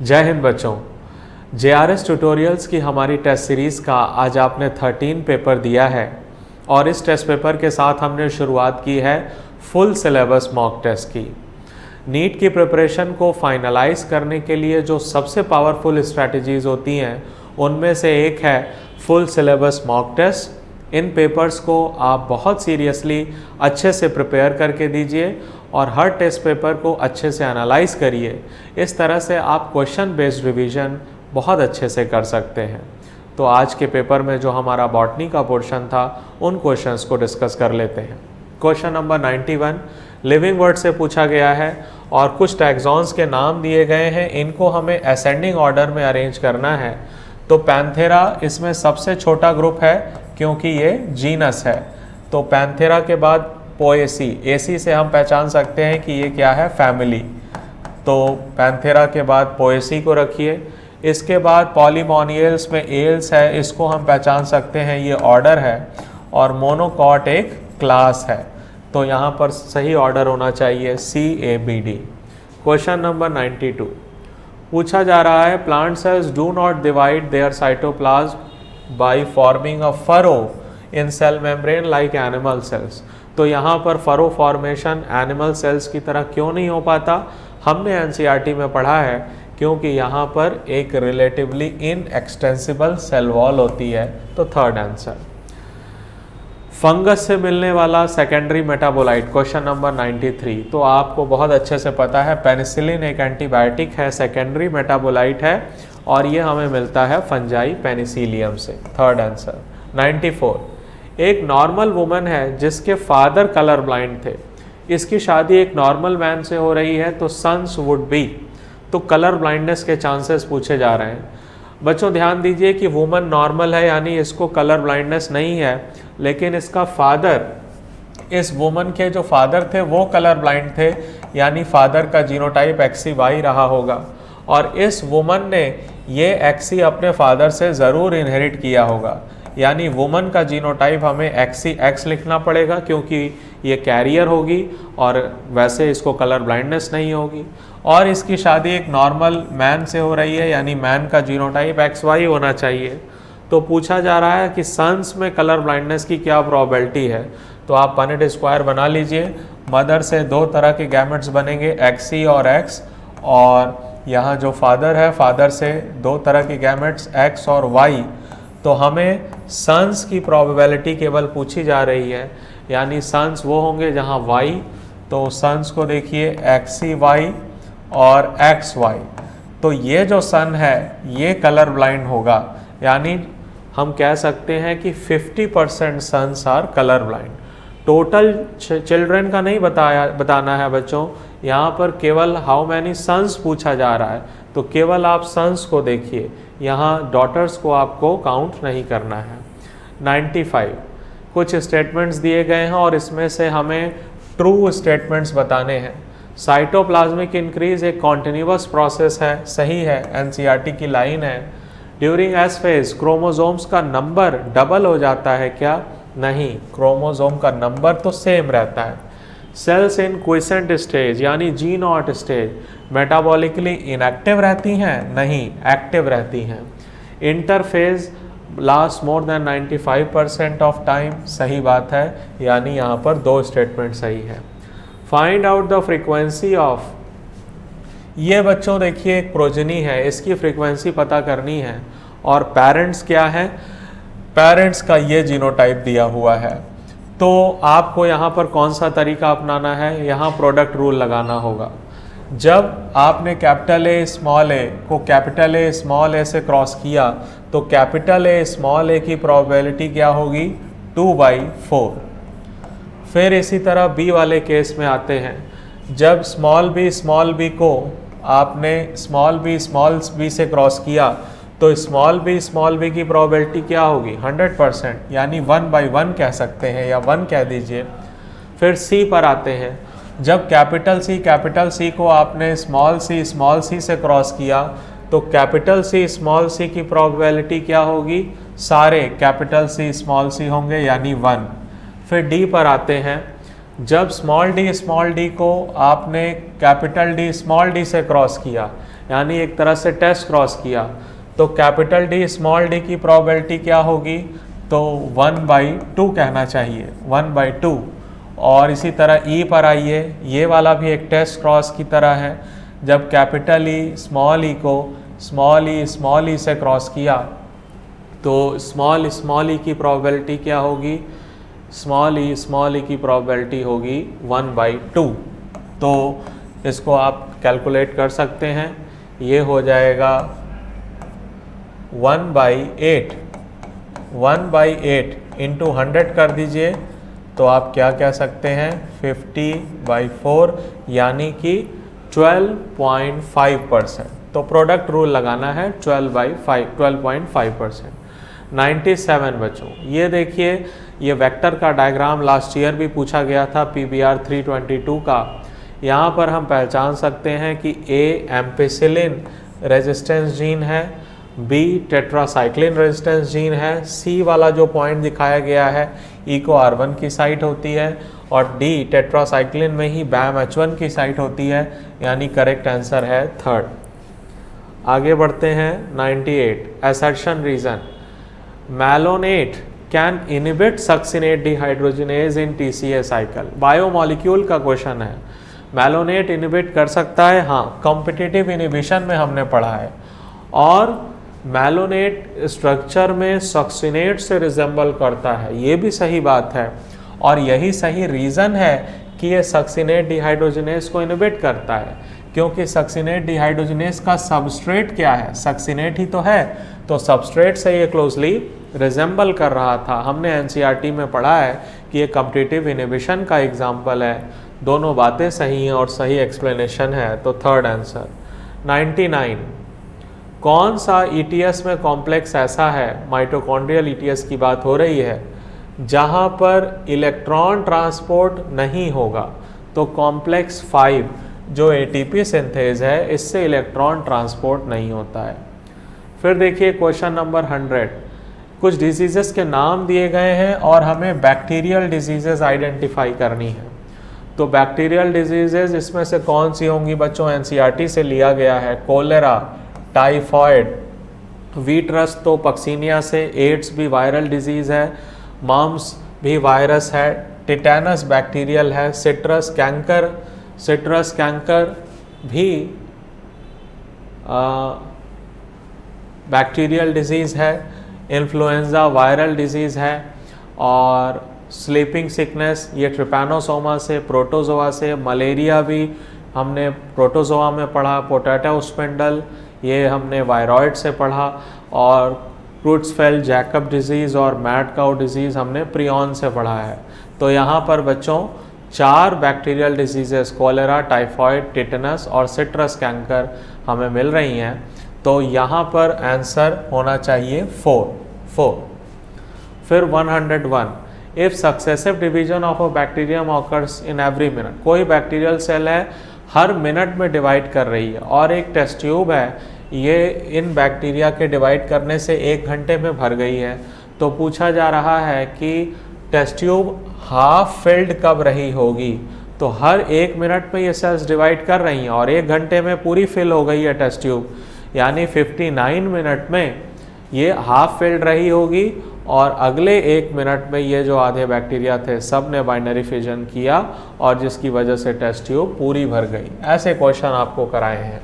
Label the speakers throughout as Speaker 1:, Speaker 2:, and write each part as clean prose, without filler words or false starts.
Speaker 1: जय हिंद बच्चों। JRS tutorials की हमारी टेस्ट सीरीज़ का आज आपने 13 पेपर दिया है और इस टेस्ट पेपर के साथ हमने शुरुआत की है फुल सिलेबस मॉक टेस्ट की। नीट की प्रिपरेशन को फाइनलाइज करने के लिए जो सबसे पावरफुल स्ट्रैटेजीज़ होती हैं उनमें से एक है फुल सिलेबस मॉक टेस्ट। इन पेपर्स को आप बहुत सीरियसली अच्छे से प्रिपेयर करके दीजिए और हर टेस्ट पेपर को अच्छे से एनालाइज करिए। इस तरह से आप क्वेश्चन बेस्ड रिवीजन बहुत अच्छे से कर सकते हैं। तो आज के पेपर में जो हमारा बॉटनी का पोर्शन था उन क्वेश्चंस को डिस्कस कर लेते हैं। क्वेश्चन नंबर 91 लिविंग वर्ड से पूछा गया है और कुछ टैक्सॉन्स के नाम दिए गए हैं, इनको हमें असेंडिंग ऑर्डर में अरेंज करना है। तो पैंथेरा इसमें सबसे छोटा ग्रुप है क्योंकि ये जीनस है। तो पैंथेरा के बाद पोएसी, एसी से हम पहचान सकते हैं कि ये क्या है, फैमिली। तो पैंथेरा के बाद पोएसी को रखिए। इसके बाद पॉलीमोनियल्स में एल्स है, इसको हम पहचान सकते हैं ये ऑर्डर है और मोनोकॉट एक क्लास है। तो यहाँ पर सही ऑर्डर होना चाहिए CABD। क्वेश्चन नंबर 92 पूछा जा रहा है plant cells do not divide their cytoplasm by forming a furrow in cell membrane like animal cells. तो यहाँ पर फरो फॉर्मेशन एनिमल सेल्स की तरह क्यों नहीं हो पाता? हमने NCERT में पढ़ा है क्योंकि यहाँ पर एक रिलेटिवली इनएक्सटेंसिबल सेल वॉल होती है। तो थर्ड आंसर। फंगस से मिलने वाला सेकेंडरी मेटाबोलाइट, क्वेश्चन नंबर 93। तो आपको बहुत अच्छे से पता है पेनिसिलिन एक एंटीबायोटिक है, सेकेंडरी मेटाबोलाइट है और ये हमें मिलता है फंजाई पेनिसिलियम से। Third answer. 94 एक नॉर्मल वुमन है जिसके फादर कलर ब्लाइंड थे, इसकी शादी एक नॉर्मल मैन से हो रही है तो सन्स वुड बी। तो कलर ब्लाइंडनेस के चांसेस पूछे जा रहे हैं। बच्चों ध्यान दीजिए कि वुमन नॉर्मल है यानी इसको कलर ब्लाइंडनेस नहीं है, लेकिन इसका फादर, इस वुमन के जो फादर थे वो कलर ब्लाइंड थे यानी फादर का जीनोटाइप XY रहा होगा और इस वुमन ने ये XY अपने फादर से ज़रूर इनहेरिट किया होगा। यानी वुमन का जीनोटाइप हमें XY लिखना पड़ेगा क्योंकि ये कैरियर होगी और वैसे इसको कलर ब्लाइंडनेस नहीं होगी। और इसकी शादी एक नॉर्मल मैन से हो रही है यानी मैन का जीनोटाइप XY होना चाहिए। तो पूछा जा रहा है कि सन्स में कलर ब्लाइंडनेस की क्या प्रोबेबिलिटी है। तो आप पनेट स्क्वायर बना लीजिए। मदर से दो तरह के गैमेट्स बनेंगे XC और X, और यहाँ जो फादर है फादर से दो तरह के गैमेट्स X और Y। तो हमें सन्स की प्रोबेबिलिटी केवल पूछी जा रही है यानी सन्स वो होंगे जहाँ Y। तो सन्स को देखिए XCY और XY। तो ये जो सन है ये कलर ब्लाइंड होगा यानी हम कह सकते हैं कि 50% sons are colour blind. Total children का नहीं बताना है बच्चों, यहाँ पर केवल हाउ मैनी सन्स पूछा जा रहा है। तो केवल आप सन्स को देखिए, यहाँ डॉटर्स को आपको काउंट नहीं करना है। 95 कुछ स्टेटमेंट्स दिए गए हैं और इसमें से हमें ट्रू स्टेटमेंट्स बताने हैं। साइटोप्लाज्मिक इंक्रीज एक कॉन्टिन्यूअस प्रोसेस है, सही है, NCERT की लाइन है। ड्यूरिंग एस फेज क्रोमोसोम्स का नंबर डबल हो जाता है क्या? नहीं, क्रोमोसोम का नंबर तो सेम रहता है। सेल्स इन क्विसेंट स्टेज यानी G0 स्टेज मेटाबॉलिकली इनएक्टिव रहती हैं? नहीं, एक्टिव रहती हैं। Interphase last more than 95% of time, सही बात है, यानी यहाँ पर दो स्टेटमेंट सही है। Find out the frequency of, ये बच्चों देखिए एक प्रोजनी है, इसकी फ्रीक्वेंसी पता करनी है। और पेरेंट्स क्या है? पेरेंट्स का ये जीनोटाइप दिया हुआ है। तो आपको यहाँ पर कौन सा तरीका अपनाना है? यहाँ प्रोडक्ट रूल लगाना होगा। जब आपने कैपिटल A स्मॉल a को कैपिटल A स्मॉल a से क्रॉस किया तो कैपिटल A स्मॉल a की प्रोबेबिलिटी क्या होगी? 2/4। फिर इसी तरह B वाले केस में आते हैं। जब स्मॉल b को आपने स्मॉल b से क्रॉस किया तो स्मॉल b की प्रोबेबिलिटी क्या होगी? 100%, यानी 1/1 कह सकते हैं या 1 कह दीजिए। फिर C पर आते हैं। जब कैपिटल C को आपने स्मॉल c से क्रॉस किया तो कैपिटल C की प्रोबेबिलिटी क्या होगी? सारे कैपिटल C होंगे यानी 1। फिर D पर आते हैं। जब स्मॉल डी को आपने कैपिटल डी स्मॉल डी से क्रॉस किया यानी एक तरह से टेस्ट क्रॉस किया, तो कैपिटल डी स्मॉल डी की प्रोबेबिलिटी क्या होगी, तो 1/2 कहना चाहिए, 1/2। और इसी तरह ई पर आइए, ये वाला भी एक टेस्ट क्रॉस की तरह है। जब कैपिटल ई स्मॉल ई को स्मॉल ई से क्रॉस किया तो स्मॉल ई की प्रोबेबिलिटी क्या होगी, स्मॉल ई की प्रोबेबिलिटी होगी 1/2। तो इसको आप कैलकुलेट कर सकते हैं, ये हो जाएगा 1/8 इंटू 100 कर दीजिए, तो आप क्या कह सकते हैं 50/4 यानी कि 12.5%। तो प्रोडक्ट रूल लगाना है 12.5%। 97 बच्चों, ये देखिए, ये वेक्टर का डायग्राम लास्ट ईयर भी पूछा गया था PBR 322 का। यहाँ पर हम पहचान सकते हैं कि A एम्पिसिलिन रेजिस्टेंस जीन है, B टेट्रासाइक्लिन रेजिस्टेंस जीन है, C वाला जो पॉइंट दिखाया गया है इको R1 की साइट होती है, और D टेट्रासाइक्लिन में ही BAM H1 की साइट होती है, यानी करेक्ट आंसर है थर्ड। आगे बढ़ते हैं 98 assertion reason, malonate can inhibit succinate dehydrogenase in TCA cycle. Biomolecule का क्वेश्चन है, मैलोनेट इनिबिट कर सकता है, हाँ, कॉम्पिटिटिव इनिबिशन में हमने पढ़ा है। और मैलोनेट स्ट्रक्चर में सक्सिनेट से रिजेंबल करता है, ये भी सही बात है, और यही सही रीज़न है कि ये सक्सिनेट डिहाइड्रोजिनेज को इनिबिट करता है, क्योंकि सक्सिनेट डिहाइड्रोजिनेज का सबस्ट्रेट क्या है, सक्सिनेट ही तो है, तो सबस्ट्रेट से ये क्लोजली रिजेंबल कर रहा था। हमने NCERT में पढ़ा है कि ये कॉम्पिटिटिव इनिबिशन का एग्जाम्पल है। दोनों बातें सही हैं और सही एक्सप्लेनेशन है, तो थर्ड आंसर। 99 कौन सा ETS में कॉम्प्लेक्स ऐसा है, माइटोकॉन्ड्रियल ETS की बात हो रही है, जहाँ पर इलेक्ट्रॉन ट्रांसपोर्ट नहीं होगा। तो कॉम्प्लेक्स 5 जो ATP सिंथेज है, इससे इलेक्ट्रॉन ट्रांसपोर्ट नहीं होता है। फिर देखिए क्वेश्चन नंबर 100, कुछ डिजीज़ेस के नाम दिए गए हैं और हमें बैक्टीरियल डिजीज़ेस आइडेंटिफाई करनी है। तो बैक्टीरियल डिजीज़ेस इसमें से कौन सी होंगी बच्चों, NCERT से लिया गया है, कोलेरा, टाइफॉइड, वीट्रस तो पक्सीनिया से, एड्स भी वायरल डिजीज़ है, मम्स भी वायरस है, टिटेनस बैक्टीरियल है, सिट्रस कैंकर भी बैक्टीरियल डिजीज़ है, इन्फ्लुएंजा वायरल डिजीज़ है, और स्लीपिंग सिकनेस ये ट्रिपैनोसोमा से, प्रोटोजोआ से, मलेरिया भी हमने प्रोटोजोआ में पढ़ा, पोटैटो स्पिंडल ये हमने वायरॉइड से पढ़ा, और क्रूट्सफेल जैकब डिजीज़ और मैड काउ डिजीज़ हमने प्रियॉन से पढ़ा है। तो यहाँ पर बच्चों 4 bacterial diseases cholera, typhoid, tetanus और सिट्रस कैंकर हमें मिल रही हैं। तो यहाँ पर आंसर होना चाहिए 4। फिर 101 if successive division of a bacterium occurs in every minute, कोई बैक्टीरियल सेल है हर मिनट में डिवाइड कर रही है, और एक टेस्ट ट्यूब है, ये इन बैक्टीरिया के डिवाइड करने से 1 घंटे में भर गई है। तो पूछा जा रहा है कि टेस्ट ट्यूब हाफ फिल्ड कब रही होगी, तो हर 1 मिनट में ये सेल्स डिवाइड कर रही हैं और 1 घंटे में पूरी फिल हो गई है टेस्ट ट्यूब, यानी 59 मिनट में ये हाफ फिल्ड रही होगी, और अगले 1 मिनट में ये जो आधे बैक्टीरिया थे सब ने बाइनरी फिजन किया, और जिसकी वजह से टेस्ट ट्यूब पूरी भर गई। ऐसे क्वेश्चन आपको कराए हैं।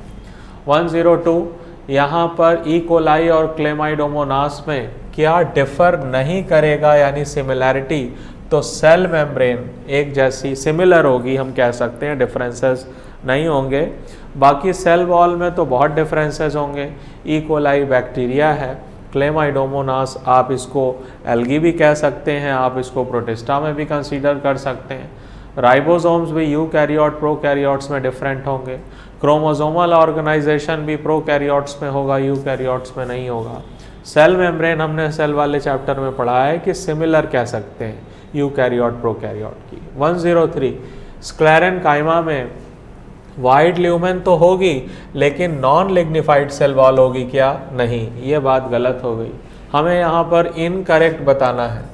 Speaker 1: 102 यहाँ पर ई कोलाई और क्लेमाइडोमोनास में क्या डिफर नहीं करेगा, यानी सिमिलैरिटी, तो सेल मेम्ब्रेन एक जैसी सिमिलर होगी, हम कह सकते हैं, डिफरेंसेस नहीं होंगे। बाकी सेल वॉल में तो बहुत डिफरेंसेस होंगे। ई कोलाई बैक्टीरिया है, क्लेमाइडोमोनास आप इसको एल्गी भी कह सकते हैं, आप इसको प्रोटिस्टा में भी कंसीडर कर सकते हैं। राइबोसोम्स भी यूकैरियोट प्रोकैरियोट्स में डिफरेंट होंगे। क्रोमोसोमल ऑर्गेनाइजेशन भी प्रोकैरियोट्स में होगा, यूकैरियोट्स में नहीं होगा। सेल मेम्ब्रेन हमने सेल वाले चैप्टर में पढ़ा है कि सिमिलर कह सकते हैं यूकैरियोट प्रोकैरियोट की। 103 स्क्लेरेनकाइमा में वाइड ल्यूमेन तो होगी, लेकिन नॉन लिग्निफाइड सेल वॉल होगी क्या, नहीं, ये बात गलत हो गई, हमें यहाँ पर इनकरेक्ट बताना है।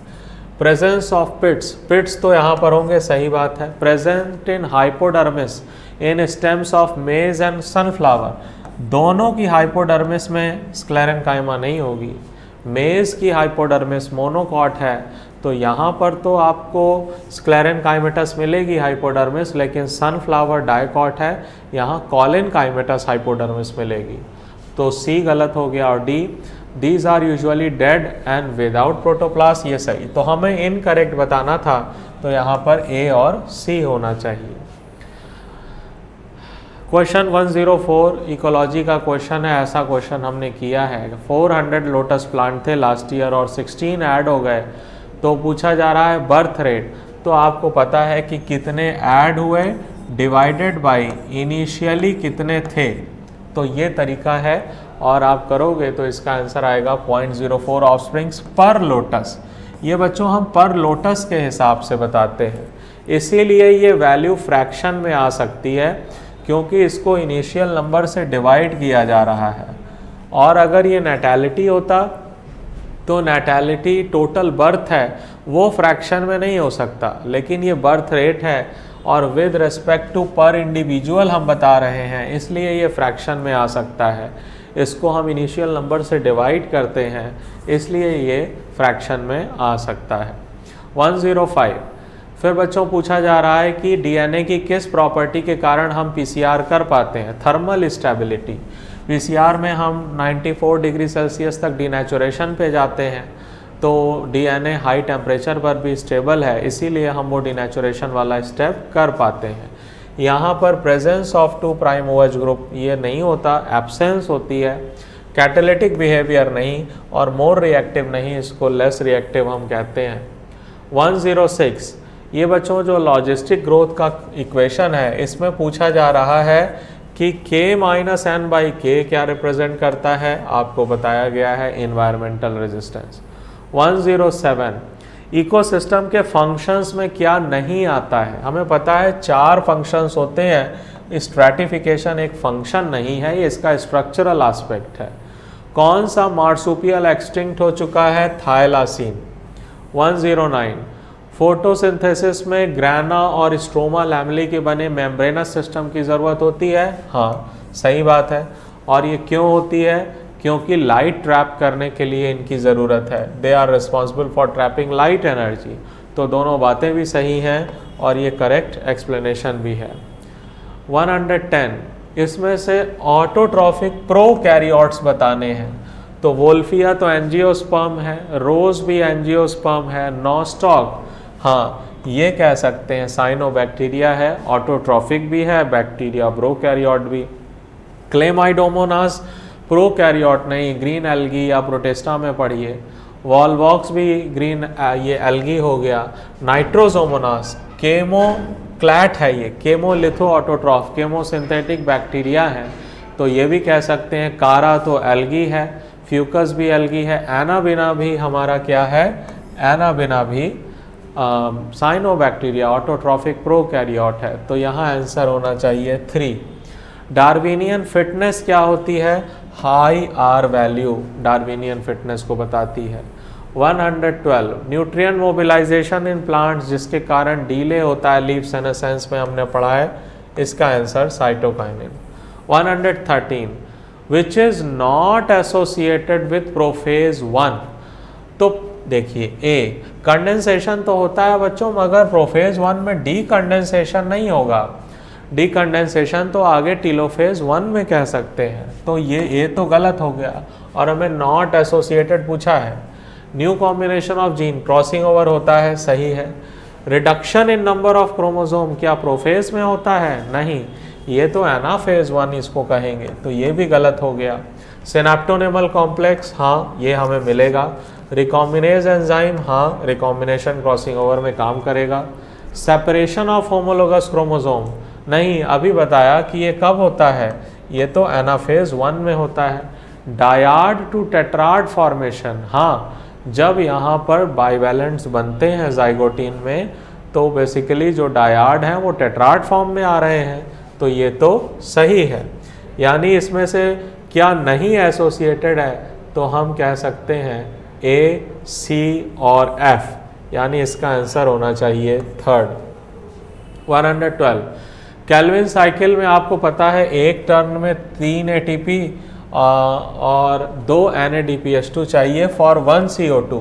Speaker 1: प्रेजेंस ऑफ पिट्स तो यहाँ पर होंगे, सही बात है। Present in hypodermis in stems of मेज एंड सनफ्लावर, दोनों की हाइपोडर्मिस में स्क्लेरेंकाइमा नहीं होगी। मेज की हाइपोडर्मिस मोनोकॉट है, तो यहाँ पर तो आपको स्क्लेरेंकाइमेटस मिलेगी हाइपोडर्मिस, लेकिन सनफ्लावर डाइकॉट है, यहाँ कॉलिनकाइमेटस हाइपोडर्मिस मिलेगी। तो सी गलत हो गया और D, these are usually dead and without protoplast, ये सही। तो हमें इनकरेक्ट बताना था, तो यहाँ पर ए और सी होना चाहिए। क्वेश्चन 104 इकोलॉजी का क्वेश्चन है, ऐसा क्वेश्चन हमने किया है। 400 लोटस प्लांट थे लास्ट ईयर और 16 ऐड हो गए, तो पूछा जा रहा है बर्थ रेट। तो आपको पता है कि कितने ऐड हुए डिवाइडेड बाय इनिशियली कितने थे, तो ये तरीका है और आप करोगे तो इसका आंसर आएगा 0.04 ऑफस्प्रिंग्स पर लोटस। ये बच्चों हम पर लोटस के हिसाब से बताते हैं, इसीलिए ये वैल्यू फ्रैक्शन में आ सकती है, क्योंकि इसको इनिशियल नंबर से डिवाइड किया जा रहा है। और अगर ये नैटेलिटी होता तो नैटेलिटी टोटल बर्थ है वो फ्रैक्शन में नहीं हो सकता, लेकिन ये बर्थ रेट है और विद रिस्पेक्ट टू पर इंडिविजुअल हम बता रहे हैं, इसलिए ये फ्रैक्शन में आ सकता है। इसको हम इनिशियल नंबर से डिवाइड करते हैं, इसलिए ये फ्रैक्शन में आ सकता है। 105 फिर बच्चों पूछा जा रहा है कि डीएनए की किस प्रॉपर्टी के कारण हम पीसीआर कर पाते हैं। Thermal stability. पीसीआर में हम 94 डिग्री सेल्सियस तक डीनेचुरेशन पे जाते हैं, तो डीएनए हाई टेम्परेचर पर भी स्टेबल है, इसीलिए हम वो डीनेचुरेशन वाला स्टेप कर पाते हैं। यहाँ पर presence of 2 prime OH group ये नहीं होता, एब्सेंस होती है। कैटालिटिक बिहेवियर नहीं और मोर रिएक्टिव नहीं, इसको लेस रिएक्टिव हम कहते हैं। 106 ये बच्चों जो लॉजिस्टिक ग्रोथ का इक्वेशन है, इसमें पूछा जा रहा है कि K-N/K क्या रिप्रेजेंट करता है, आपको बताया गया है इन्वायरमेंटल रेजिस्टेंस। 107 इकोसिस्टम के फंक्शंस में क्या नहीं आता है। हमें पता है 4 फंक्शंस होते हैं, स्ट्रैटिफिकेशन एक फंक्शन नहीं है, ये इसका स्ट्रक्चरल एस्पेक्ट है। कौन सा मार्सुपियल एक्सटिंक्ट हो चुका है, थायलासीन। 109 फोटोसिंथेसिस में ग्राना और स्ट्रोमा लैमेली के बने मेम्ब्रेनस सिस्टम की ज़रूरत होती है, हाँ सही बात है। और ये क्यों होती है, क्योंकि लाइट ट्रैप करने के लिए इनकी ज़रूरत है, they are responsible for trapping light energy. तो दोनों बातें भी सही हैं और ये करेक्ट एक्सप्लेनेशन भी है। 110 इसमें से ऑटोट्रॉफिक प्रोकैरियोट्स बताने हैं, तो वोल्फिया तो एंजियोस्पर्म है, रोज भी एंजियोस्पर्म है, नॉस्टॉक हाँ ये कह सकते हैं साइनोबैक्टीरिया है, ऑटोट्रॉफिक भी है, बैक्टीरिया प्रोकैरियोट भी। क्लेमाइडोमोनास प्रोकैरियोट नहीं, ग्रीन एल्गी या प्रोटेस्टा में पढ़िए। वॉलवॉक्स भी ग्रीन ये एल्गी हो गया। नाइट्रोजोमोनास केमोक्लैट है, ये केमोलिथो ऑटोट्रॉफ, केमोसिंथेटिक बैक्टीरिया है, तो ये भी कह सकते हैं। कारा तो एल्गी है, फ्यूकस भी एल्गी है। एनाबिना भी हमारा क्या है, एनाबिना भी साइनोबैक्टीरिया ऑटोट्रॉफिक प्रोकैरियोट है, तो यहाँ आंसर होना चाहिए 3। डार्विनियन फिटनेस क्या होती है, high r value Darwinian fitness को बताती है। 112 न्यूट्रिएंट मोबिलाइजेशन इन प्लांट्स जिसके कारण डीले होता है लीफ सेनेसेंस में हमने पढ़ा है, इसका answer cytokinin. 113 which is not associated with prophase 1। तो देखिए ए कंडेंसेशन तो होता है बच्चों, मगर प्रोफेज 1 में डी कंडेंसेशन नहीं होगा। डी कंडेंसेशन तो आगे टीलोफेज 1 में कह सकते हैं, तो ये ए तो गलत हो गया और हमें नॉट एसोसिएटेड पूछा है। New combination of gene crossing over होता है, सही है। Reduction in number of chromosome क्या प्रोफेज में होता है, नहीं, ये तो एनाफेज 1 इसको कहेंगे, तो ये भी गलत हो गया। सिनेप्टोनेमल कॉम्प्लेक्स हाँ ये हमें मिलेगा। रिकॉम्बिनेज एंजाइम हाँ रिकॉम्बिनेशन क्रॉसिंग ओवर में काम करेगा। सेपरेशन ऑफ होमोलोगस क्रोमोसोम नहीं, अभी बताया कि ये कब होता है, ये तो एनाफेज 1 में होता है। डायाड टू टेट्राड फॉर्मेशन हाँ, जब यहाँ पर बाइवैलेंट्स बनते हैं जाइगोटीन में, तो बेसिकली जो डायाड हैं वो टेट्राड फॉर्म में आ रहे हैं, तो ये तो सही है। यानी इसमें से क्या नहीं एसोसिएटेड है, तो हम कह सकते हैं ए, सी और एफ, यानी इसका आंसर होना चाहिए 3rd। 112 केल्विन साइकिल में आपको पता है एक टर्न में 3 ATP और 2 NADPH2 चाहिए फॉर 1 CO2,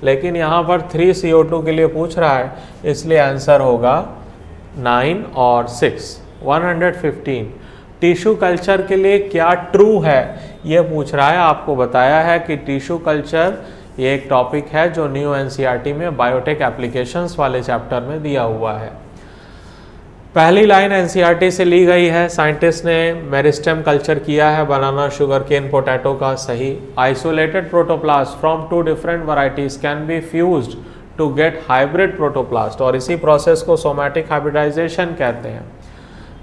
Speaker 1: लेकिन यहाँ पर 3 CO2 के लिए पूछ रहा है, इसलिए आंसर होगा 9 और 6। 115 टिश्यू कल्चर के लिए क्या ट्रू है ये पूछ रहा है। आपको बताया है कि टिश्यू कल्चर ये एक टॉपिक है जो न्यू NCERT में बायोटेक एप्लीकेशंस वाले चैप्टर में दिया हुआ है। पहली लाइन NCERT से ली गई है। साइंटिस्ट ने मेरिस्टेम कल्चर किया है बनाना, शुगर केन, पोटैटो का। सही। Isolated protoplast from 2 different varieties can be fused to get hybrid protoplast, और इसी प्रोसेस को सोमैटिक हाइब्रिडाइजेशन कहते हैं।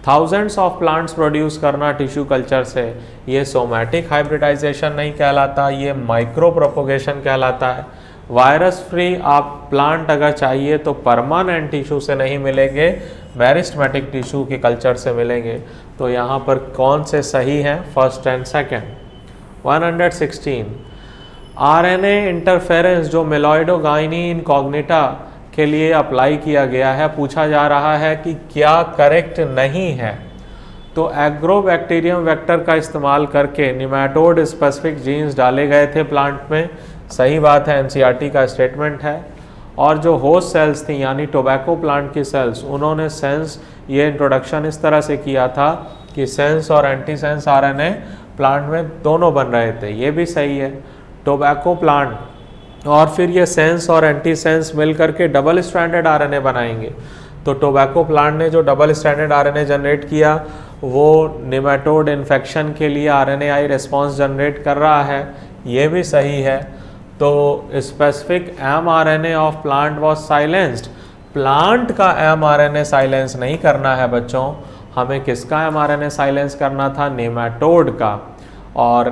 Speaker 1: थाउजेंड्स ऑफ प्लांट्स प्रोड्यूस करना टिश्यू कल्चर से, ये सोमैटिक हाइब्रिडाइजेशन नहीं कहलाता, ये माइक्रो प्रोपोगेशन कहलाता है। वायरस फ्री आप प्लांट अगर चाहिए तो परमानेंट टिश्यू से नहीं मिलेंगे, मेरिस्टेमेटिक टिश्यू के कल्चर से मिलेंगे। तो यहाँ पर कौन से सही हैं, first and second. 116 RNA interference जो मेलॉइडोगाइनी इनकॉग्निटा के लिए अप्लाई किया गया है, पूछा जा रहा है कि क्या करेक्ट नहीं है। तो एग्रोबैक्टीरियम वेक्टर का इस्तेमाल करके निमेटोड स्पेसिफिक जीन्स डाले गए थे प्लांट में, सही बात है, NCERT का स्टेटमेंट है। और जो होस्ट सेल्स थी यानी टोबैको प्लांट की सेल्स, उन्होंने सेंस, ये इंट्रोडक्शन इस तरह से किया था कि सेंस और एंटी सेंस RNA प्लांट में दोनों बन रहे थे, ये भी सही है। टोबैको प्लांट और फिर ये सेंस और एंटी सेंस मिल करके डबल स्ट्रैंडेड RNA बनाएंगे। तो टोबैको प्लांट ने जो डबल स्ट्रैंडेड RNA जनरेट किया वो निमेटोड इन्फेक्शन के लिए RNAi रिस्पॉन्स जनरेट कर रहा है, ये भी सही है। तो specific mRNA of plant was silenced, plant का mRNA साइलेंस नहीं करना है बच्चों, हमें किसका mRNA साइलेंस करना था, नेमाटोड का। और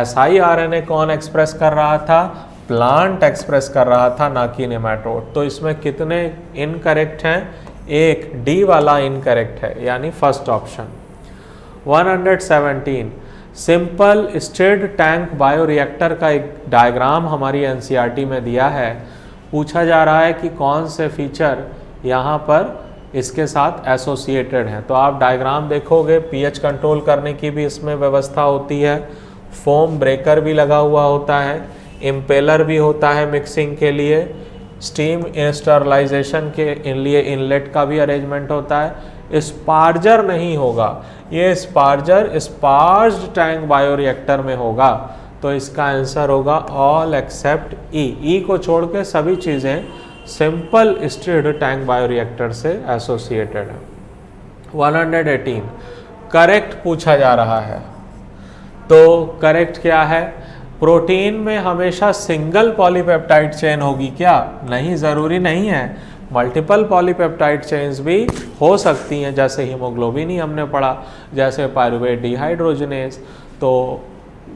Speaker 1: siRNA कौन एक्सप्रेस कर रहा था, प्लांट एक्सप्रेस कर रहा था, ना कि नेमाटोड। तो इसमें कितने इनकरेक्ट हैं, एक डी वाला इनकरेक्ट है, यानी first option. 117 simple stirred tank bioreactor का एक डायग्राम हमारी NCERT में दिया है। पूछा जा रहा है कि कौन से फीचर यहाँ पर इसके साथ एसोसिएटेड हैं। तो आप डायग्राम देखोगे, pH कंट्रोल करने की भी इसमें व्यवस्था होती है, फोम ब्रेकर भी लगा हुआ होता है, इम्पेलर भी होता है मिक्सिंग के लिए, स्टीम स्टरलाइजेशन के लिए इनलेट का भी अरेंजमेंट होता है। स्पार्जर नहीं होगा, ये स्पार्जर स्पार्ज्ड टैंक बायोरिएक्टर में होगा। तो इसका आंसर होगा ऑल एक्सेप्ट ई को छोड़ के सभी चीज़ें सिंपल स्टिर्ड टैंक बायोरिएक्टर से एसोसिएटेड है। 118 करेक्ट पूछा जा रहा है, तो करेक्ट क्या है, प्रोटीन में हमेशा सिंगल पॉलीपेप्टाइड चेन होगी क्या, नहीं, ज़रूरी नहीं है, मल्टीपल पॉलीपेप्टाइड चेन्स भी हो सकती हैं, जैसे हीमोग्लोबिन ही हमने पढ़ा, जैसे पायरुवेट डिहाइड्रोजनेज। तो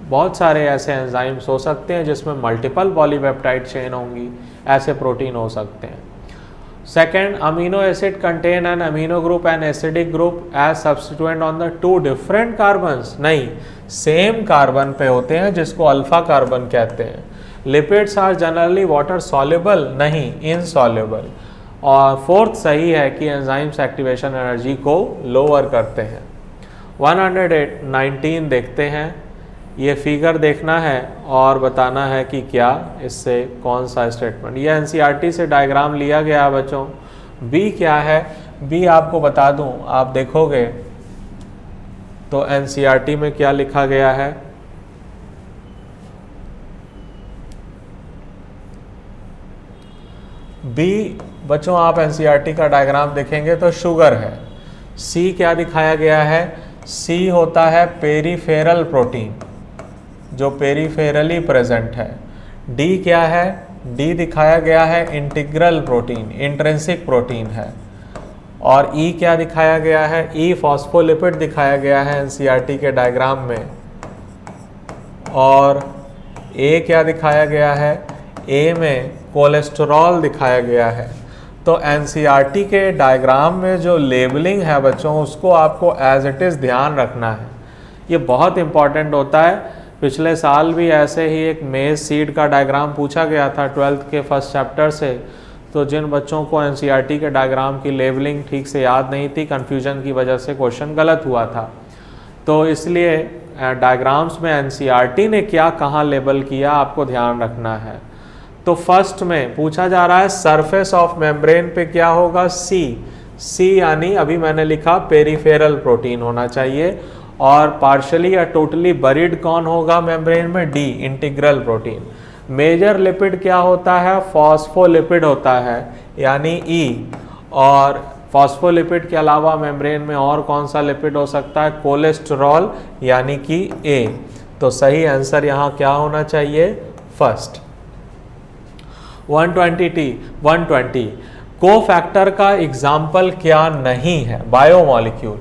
Speaker 1: बहुत सारे ऐसे एंजाइम्स हो सकते हैं जिसमें मल्टीपल पॉलीपेप्टाइड चेन होंगी, ऐसे प्रोटीन हो सकते हैं। Second, amino acid contain an amino group and acidic group as substituent on the 2 different carbons, नहीं, सेम कार्बन पे होते हैं जिसको अल्फा कार्बन कहते हैं। Lipids are generally water soluble, नहीं, इनसॉल्युबल। और फोर्थ सही है कि एंजाइम्स एक्टिवेशन एनर्जी को लोअर करते हैं। 119 देखते हैं, ये फिगर देखना है और बताना है कि क्या इससे कौन सा स्टेटमेंट, ये NCERT से डायग्राम लिया गया है बच्चों। बी क्या है, बी आपको बता दूं, आप देखोगे तो NCERT में क्या लिखा गया है, बी बच्चों आप NCERT का डायग्राम देखेंगे तो शुगर है। सी क्या दिखाया गया है, सी होता है पेरीफेरल प्रोटीन जो पेरीफेरली प्रेजेंट है। डी क्या है, डी दिखाया गया है इंटीग्रल प्रोटीन, इंट्रिंसिक प्रोटीन है। और ई क्या दिखाया गया है, ई फॉस्फोलिपिड दिखाया गया है NCERT के डायग्राम में। और ए क्या दिखाया गया है, ए में कोलेस्टेरॉल दिखाया गया है। तो NCERT के डायग्राम में जो लेबलिंग है बच्चों, उसको आपको एज इट इज़ ध्यान रखना है, ये बहुत इंपॉर्टेंट होता है। पिछले साल भी ऐसे ही एक मेज सीड का डायग्राम पूछा गया था 12th के फर्स्ट चैप्टर से, तो जिन बच्चों को एनसीईआरटी के डायग्राम की लेबलिंग ठीक से याद नहीं थी, कन्फ्यूजन की वजह से क्वेश्चन गलत हुआ था। तो इसलिए डायग्राम्स में एनसीईआरटी ने क्या कहाँ लेबल किया आपको ध्यान रखना है। तो फर्स्ट में पूछा जा रहा है सरफेस ऑफ मेम्ब्रेन पे क्या होगा, सी यानी अभी मैंने लिखा पेरिफेरल प्रोटीन होना चाहिए, और पार्शली या टोटली बरीड कौन होगा मेम्ब्रेन में, the integral protein. Major lipid क्या होता है, फॉस्फोलिपिड होता है यानी ई, और फॉस्फोलिपिड के अलावा मेम्ब्रेन में और कौन सा लिपिड हो सकता है, कोलेस्टेरॉल यानी कि ए। तो सही आंसर यहाँ क्या होना चाहिए, फर्स्ट। 120 कोफैक्टर का एग्जाम्पल क्या नहीं है, बायोमॉलिक्यूल।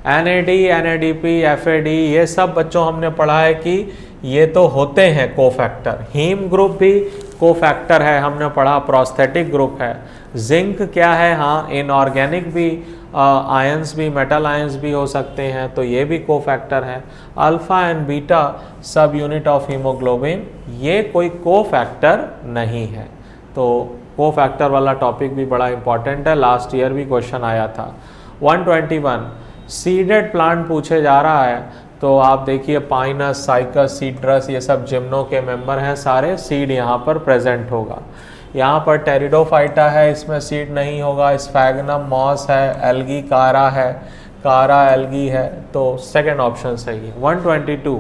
Speaker 1: NAD, NADP, FAD ये सब बच्चों हमने पढ़ा है कि ये तो होते हैं कोफैक्टर। हीम ग्रुप भी कोफैक्टर है, हमने पढ़ा, प्रोस्थेटिक ग्रुप है। जिंक क्या है, हाँ इनऑर्गेनिक भी आयंस भी, मेटल आयंस भी हो सकते हैं, तो ये भी कोफैक्टर है। अल्फा एंड बीटा सब यूनिट ऑफ हीमोग्लोबिन, ये कोई कोफैक्टर नहीं है। तो कोफैक्टर वाला टॉपिक भी बड़ा इंपॉर्टेंट है, लास्ट ईयर भी क्वेश्चन आया था। 121 सीडेड प्लांट पूछे जा रहा है, तो आप देखिए पाइनस, साइकस, सीट्रस ये सब जिम्नो के मेंबर हैं, सारे सीड यहाँ पर प्रेजेंट होगा। यहाँ पर टेरिडोफाइटा है, इसमें सीड नहीं होगा। स्फैगनम मॉस है, एल्गी कारा है, कारा एल्गी है, तो सेकंड ऑप्शन सही है। 122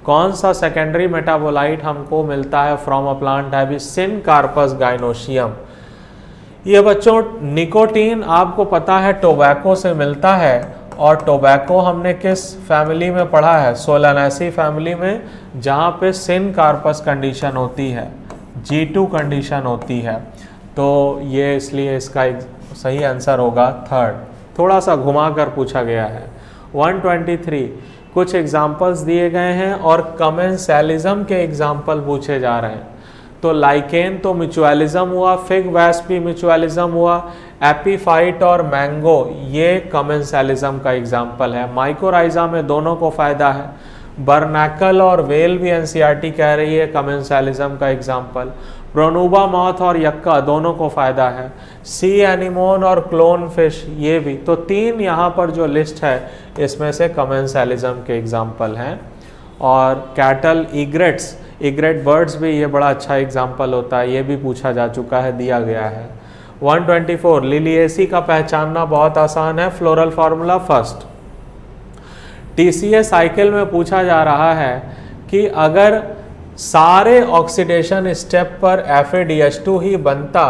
Speaker 1: कौन सा सेकेंडरी मेटाबोलाइट हमको मिलता है from a plant heavy, syncarpous gynoecium. ये बच्चों निकोटीन आपको पता है टोबैको से मिलता है, और टोबैको हमने किस फैमिली में पढ़ा है, सोलानेसी फैमिली में, जहाँ पे सिनकार्पस कंडीशन होती है, G2 कंडीशन होती है। तो ये इसलिए इसका सही आंसर होगा थर्ड, थोड़ा सा घुमा कर पूछा गया है। 123 कुछ एग्जाम्पल्स दिए गए हैं और कमेंसैलिज्म के एग्जाम्पल पूछे जा रहे हैं। तो लाइकेन तो म्यूचुअलिज्म हुआ, फिग वैस्प भी म्यूचुअलिज्म हुआ, एपीफाइट और मैंगो ये कमेंसैलिज्म का एग्जाम्पल है। माइकोराइजा में दोनों को फायदा है। बर्नैकल और वेल भी एनसीईआरटी कह रही है कमेंसैलिज्म का एग्जाम्पल। प्रोनूबा मॉथ और यक्का दोनों को फायदा है। सी एनिमोन और क्लोन फिश ये भी, तो तीन यहाँ पर जो लिस्ट है इसमें से कमेंसैलिज्म के एग्जाम्पल हैं। और कैटल इग्रेट्स, इग्रेट बर्ड्स भी ये बड़ा अच्छा एग्जाम्पल होता है, ये भी पूछा जा चुका है, दिया गया है। 124 लिलिएसी का पहचानना बहुत आसान है, floral formula first. TCA cycle में पूछा जा रहा है कि अगर सारे ऑक्सीडेशन स्टेप पर FADH2 ही बनता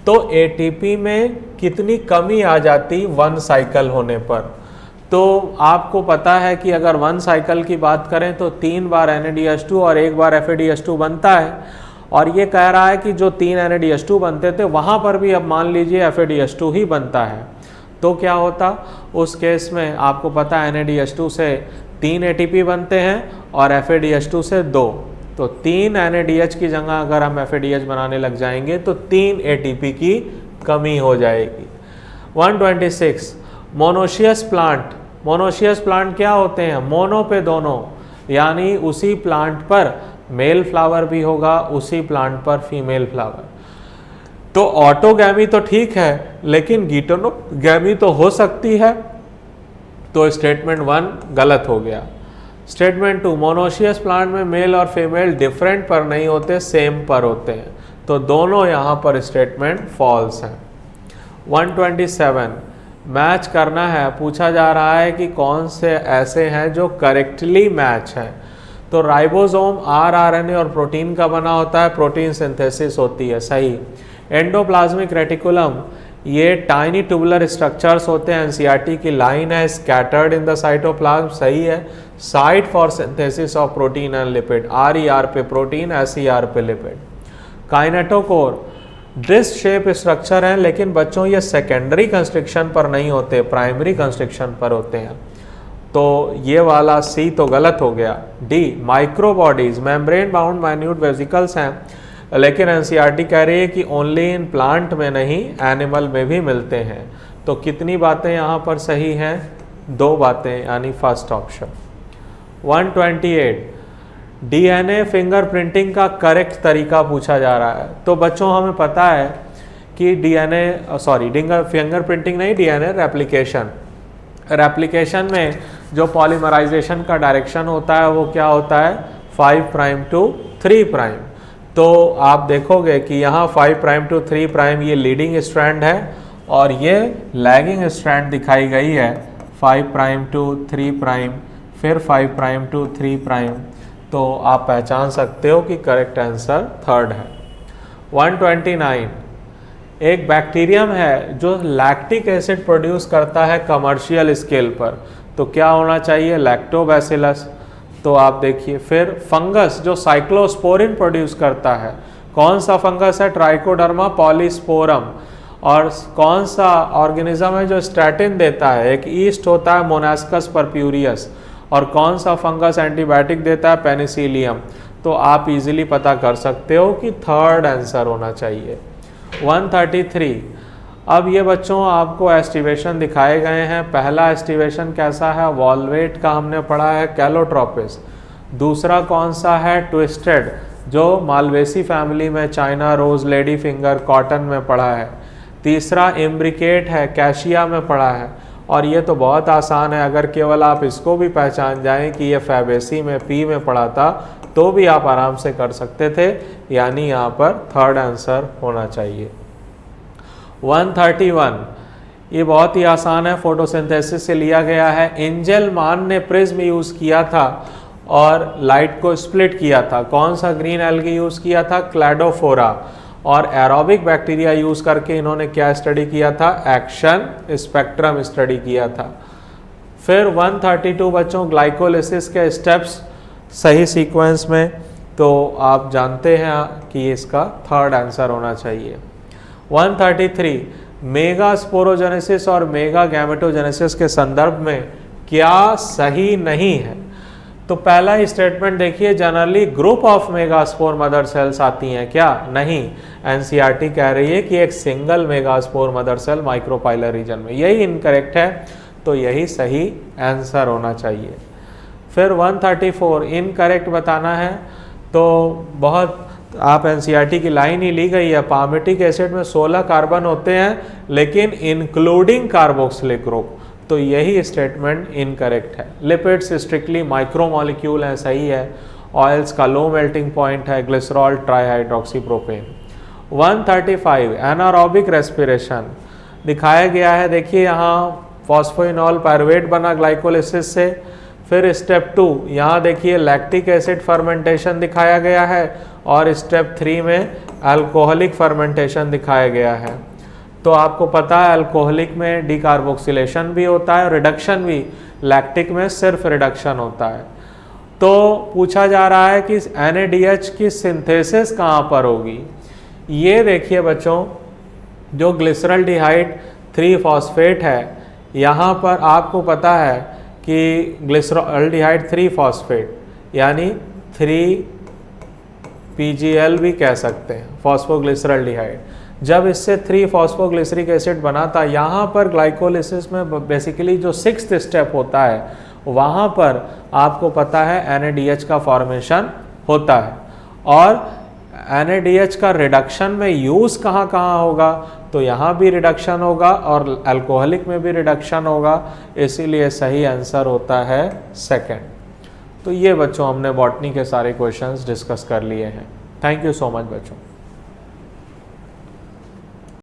Speaker 1: तो ATP में कितनी कमी आ जाती 1 साइकिल होने पर। तो आपको पता है कि अगर 1 साइकिल की बात करें तो 3 बार NADH2 और 1 बार FADH2 बनता है, और ये कह रहा है कि जो 3 NADH2 बनते थे वहाँ पर भी अब मान लीजिए FADH2 ही बनता है, तो क्या होता उस केस में। आपको पता है NADH2 से 3 ATP बनते हैं और FADH2 से 2, तो 3 NADH की जगह अगर हम FADH बनाने लग जाएंगे तो 3 ATP की कमी हो जाएगी। 126 मोनोशियस प्लांट, मोनोशियस प्लांट क्या होते हैं, मोनो पे दोनों, यानी उसी प्लांट पर मेल फ्लावर भी होगा, उसी प्लांट पर फीमेल फ्लावर। तो ऑटोगैमी तो ठीक है, लेकिन गीटोनोगैमी तो हो सकती है, तो स्टेटमेंट 1 गलत हो गया। स्टेटमेंट 2 मोनोशियस प्लांट में मेल और फीमेल डिफरेंट पर नहीं होते, सेम पर होते हैं, तो दोनों यहाँ पर स्टेटमेंट फॉल्स हैं। 127 मैच करना है, पूछा जा रहा है कि कौन से ऐसे हैं जो करेक्टली मैच हैं। तो राइबोसोम RNA और प्रोटीन का बना होता है, प्रोटीन सिंथेसिस होती है, सही। एंडोप्लाज्मिक रेटिकुलम ये टाइनी ट्यूबुलर स्ट्रक्चर्स होते हैं, एनसीईआरटी की लाइन है, स्कैटर्ड इन द साइटोप्लाज्म, सही है। Site for synthesis of protein and lipid, RER पे प्रोटीन, SER पे lipid. Kinetochore disc shape structure है, लेकिन बच्चों ये सेकेंडरी कंस्ट्रिक्शन पर नहीं होते, प्राइमरी कंस्ट्रिक्शन पर होते हैं, तो ये वाला सी तो गलत हो गया। D microbodies membrane bound minute vesicles हैं, लेकिन एनसीईआरटी कह रही है कि ओनली इन प्लांट में नहीं, एनिमल में भी मिलते हैं। तो कितनी बातें यहाँ पर सही हैं, 2 बातें, यानी फर्स्ट ऑप्शन। 128 DNA फिंगरप्रिंटिंग का करेक्ट तरीका पूछा जा रहा है। तो बच्चों हमें पता है कि डीएनए फिंगरप्रिंटिंग नहीं, डीएनए रेप्लिकेशन में जो पॉलीमराइजेशन का डायरेक्शन होता है वो क्या होता है, 5 प्राइम टू 3 प्राइम। तो आप देखोगे कि यहाँ 5 प्राइम टू 3 प्राइम ये लीडिंग स्ट्रैंड है और ये लैगिंग स्ट्रैंड दिखाई गई है 5 प्राइम टू 3 प्राइम, फिर 5 प्राइम टू 3 प्राइम। तो आप पहचान सकते हो कि करेक्ट आंसर थर्ड है। 129, एक बैक्टीरियम है जो लैक्टिक एसिड प्रोड्यूस करता है कमर्शियल स्केल पर, तो क्या होना चाहिए, लैक्टोबैसिलस। तो आप देखिए, फिर फंगस जो साइक्लोस्पोरिन प्रोड्यूस करता है, कौन सा फंगस है, ट्राइकोडर्मा पॉलीस्पोरम। और कौन सा ऑर्गेनिज्म है जो स्टैटिन देता है, एक ईस्ट होता है मोनास्कस परप्यूरियस। और कौन सा फंगस एंटीबायोटिक देता है, पेनिसिलियम। तो आप इजीली पता कर सकते हो कि थर्ड आंसर होना चाहिए। 133, अब ये बच्चों आपको एस्टिवेशन दिखाए गए हैं। पहला एस्टिवेशन कैसा है, वॉल्वेट का हमने पढ़ा है, कैलोट्रोपिस। दूसरा कौन सा है, ट्विस्टेड, जो मालवेसी फैमिली में China rose, lady finger, cotton में पढ़ा है। तीसरा इम्ब्रिकेट है, कैशिया में पढ़ा है। और ये तो बहुत आसान है, अगर केवल आप इसको भी पहचान जाएं कि ये फैबेसी में पी में पढ़ा था तो भी आप आराम से कर सकते थे, यानी यहाँ पर थर्ड आंसर होना चाहिए। 131, ये बहुत ही आसान है, फोटोसिंथेसिस से लिया गया है। एंजेलमान ने प्रिज्म यूज़ किया था और लाइट को स्प्लिट किया था। कौन सा ग्रीन एल्गी यूज़ किया था, क्लैडोफोरा। और एरोबिक बैक्टीरिया यूज़ करके इन्होंने क्या स्टडी किया था, एक्शन स्पेक्ट्रम स्टडी किया था। फिर 132 बच्चों, ग्लाइकोलिसिस के स्टेप्स सही सीक्वेंस में, तो आप जानते हैं कि इसका थर्ड आंसर होना चाहिए। 133, मेगा स्पोरोजेनेसिस और मेगा गैमेटोजेनेसिस के संदर्भ में क्या सही नहीं है। तो पहला ही स्टेटमेंट देखिए, generally group of megaspore mother cells आती हैं, क्या नहीं। एनसीईआरटी कह रही है कि एक single megaspore mother cell micropylar region में, यही इनकरेक्ट है, तो यही सही आंसर होना चाहिए। फिर 134, इनकरेक्ट बताना है, तो बहुत आप एनसीईआरटी की लाइन ही ली गई है, पामिटिक एसिड में 16 कार्बन होते हैं लेकिन इंक्लूडिंग कार्बोक्सिलिक ग्रुप, तो यही स्टेटमेंट इनकरेक्ट है। लिपिड्स स्ट्रिक्टली माइक्रोमॉलिक्यूल है, सही है। ऑयल्स का लो मेल्टिंग पॉइंट है, ग्लिसरॉल ट्राईहाइड्रोक्सीप्रोपेन। 135, एनारोबिक रेस्पिरेशन दिखाया गया है, देखिए यहाँ फॉस्फोइनॉल पायरुवेट बना ग्लाइकोलिसिस से। फिर स्टेप 2, यहाँ देखिए लैक्टिक एसिड फर्मेंटेशन दिखाया गया है और स्टेप 3 में अल्कोहलिक फर्मेंटेशन दिखाया गया है। तो आपको पता है अल्कोहलिक में डिकार्बोक्सिलेशन भी होता है, रिडक्शन भी, लैक्टिक में सिर्फ रिडक्शन होता है। तो पूछा जा रहा है कि NADH की सिंथेसिस कहाँ पर होगी। ये देखिए बच्चों, जो ग्लिसरल्डिहाइड 3 फॉस्फेट है, यहाँ पर आपको पता है कि ग्लिसरल्डिहाइड 3 फॉस्फेट यानी 3PGL भी कह सकते हैं, फॉस्फोग्लिसरल्डिहाइड। जब इससे 3 फॉस्फोग्लिसरिक एसिड बना था, यहाँ पर ग्लाइकोलिसिस में बेसिकली जो 6th स्टेप होता है वहाँ पर आपको पता है NADH का फॉर्मेशन होता है। और NADH का रिडक्शन में यूज़ कहाँ कहाँ होगा, तो यहाँ भी रिडक्शन होगा और अल्कोहलिक में भी रिडक्शन होगा, इसीलिए सही आंसर होता है सेकंड। तो ये बच्चों हमने बॉटनी के सारे क्वेश्चंस डिस्कस कर लिए हैं। थैंक यू सो मच बच्चों।